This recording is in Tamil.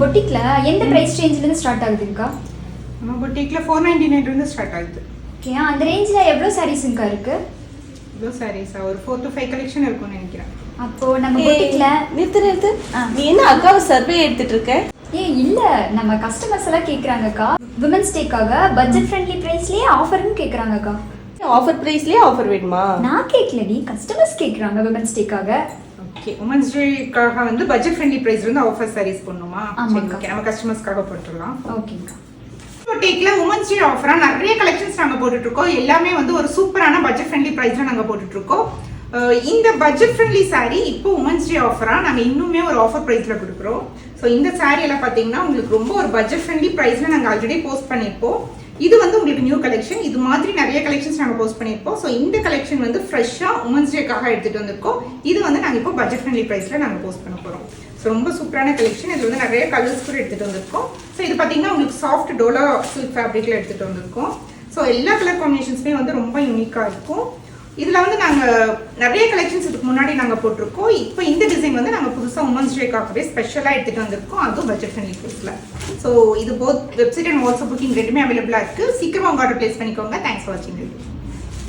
பொட்டிக்ல எந்த பிரைஸ் ரேஞ்சில இருந்து ஸ்டார்ட் ஆகுதுங்கக்கா? நம்ம பொட்டிக்ல 499 இருந்து ஸ்டார்ட் ஆகுது. ஓகே, அந்த ரேஞ்சில எவ்வளவு சாரீஸ்ங்கக்கா இருக்கு? இவ்வளோ சாரீஸ் ஒரு 4 to 5 கலெக்ஷன் இருக்கும்னு நினைக்கிறேன். அப்போ நம்ம பொட்டிக்ல நிறுத்து நீ என்ன அக்காவை சர்வே எடுத்துட்டு இருக்க? இல்ல, நம்ம கஸ்டமர்ஸ் எல்லாம் கேக்குறாங்கக்கா, விமென்ஸ் டேக்காக பட்ஜெட் ஃப்ரெண்ட்லி பிரைஸ்லயே ஆஃபர்னு கேக்குறாங்கக்கா. ஆஃபர் பிரைஸ்லயே ஆஃபர் வேணுமா? நான் கேக்கல, நீ கஸ்டமர்ஸ் கேக்குறாங்க விமென்ஸ் டேக்காக. ஓகே, உமன்ஸ் டேக்காக வந்து பட்ஜெட் ஃப்ரெண்ட்லி பிரைஸ்ல இருந்து ஆஃபர் சாரீஸ் பண்ணுமா? ஆமாக்கா. ஓகே, நம்ம கஸ்டமர்ஸ்க்காக போட்டுடலாம். ஓகேங்கக்கா. பொட்டிக்ல உமன்ஸ் டே ஆஃபரா நிறைய கலெக்ஷன்ஸ் நாங்க போட்டுட்டு இருக்கோம். எல்லாமே வந்து ஒரு சூப்பரான பட்ஜெட் ஃப்ரெண்ட்லி பிரைஸ்ல நாங்க போட்டுட்டு இருக்கோம். இந்த பட்ஜெட் ஃப்ரெண்ட்லி saree இப்போ உமன்ஸ் டே ஆஃபரா நாங்க இன்னுமே ஒரு ஆஃபர் பிரைஸ்ல கொடுக்குறோம். ஸோ இந்த saree எல்லாம் பாத்தீங்கன்னா உங்களுக்கு ரொம்ப ஒரு பட்ஜெட் ஃப்ரெண்ட்லி பிரைஸ்ல நாங்க ஆல்ரெடி போஸ்ட் பண்ணியிருப்போம். இது வந்து உங்களுக்கு நியூ கலெக்ஷன். இது மாதிரி நிறைய கலெக்ஷன்ஸ் நாங்க போஸ்ட் பண்ணியிருப்போம். ஸோ இந்த கலெக்ஷன் வந்து ஃப்ரெஷ்ஷா உமன்ஸ் டேக்காக எடுத்துட்டு வந்திருக்கோம். இது வந்து நாங்க இப்போ பட்ஜெட் ஃப்ரெண்ட்லி பிரைஸ்ல நாங்க போஸ்ட் பண்ண போறோம். ஸோ ரொம்ப சூப்பரான கலெக்ஷன். இது வந்து நிறைய கலர்ஸ் கூட எடுத்துட்டு வந்திருக்கோம். ஸோ இது பாத்தீங்கன்னா உங்களுக்கு சாஃப்ட் டோலா சில்க் ஃபேப்ரிக்ல எடுத்துட்டு வந்திருக்கோம். ஸோ எல்லா கலர் காம்பினேஷன்ஸுமே வந்து ரொம்ப யூனிக்கா இருக்கும். இதுல வந்து நாங்க நிறைய கலெக்ஷன்ஸ் இதுக்கு முன்னாடி நாங்க போட்டிருக்கோம். இப்போ இந்த டிசைன் வந்து நாங்க புதுசா உமன்ஸ் டேக்காகவே ஸ்பெஷலா எடுத்துட்டு வந்திருக்கோம். அதுவும் பட்ஜெட் ஃப்ரெண்ட்லி பிரைஸ்ல. ஸோ இது both website and WhatsApp booking ரெண்டுமே அவைலபிளா இருக்கு. சீக்கிரமா உங்க ஆர்டர் பிளேஸ் பண்ணிக்கோங்க. தேங்க்ஸ் ஃபார் வாட்சிங்.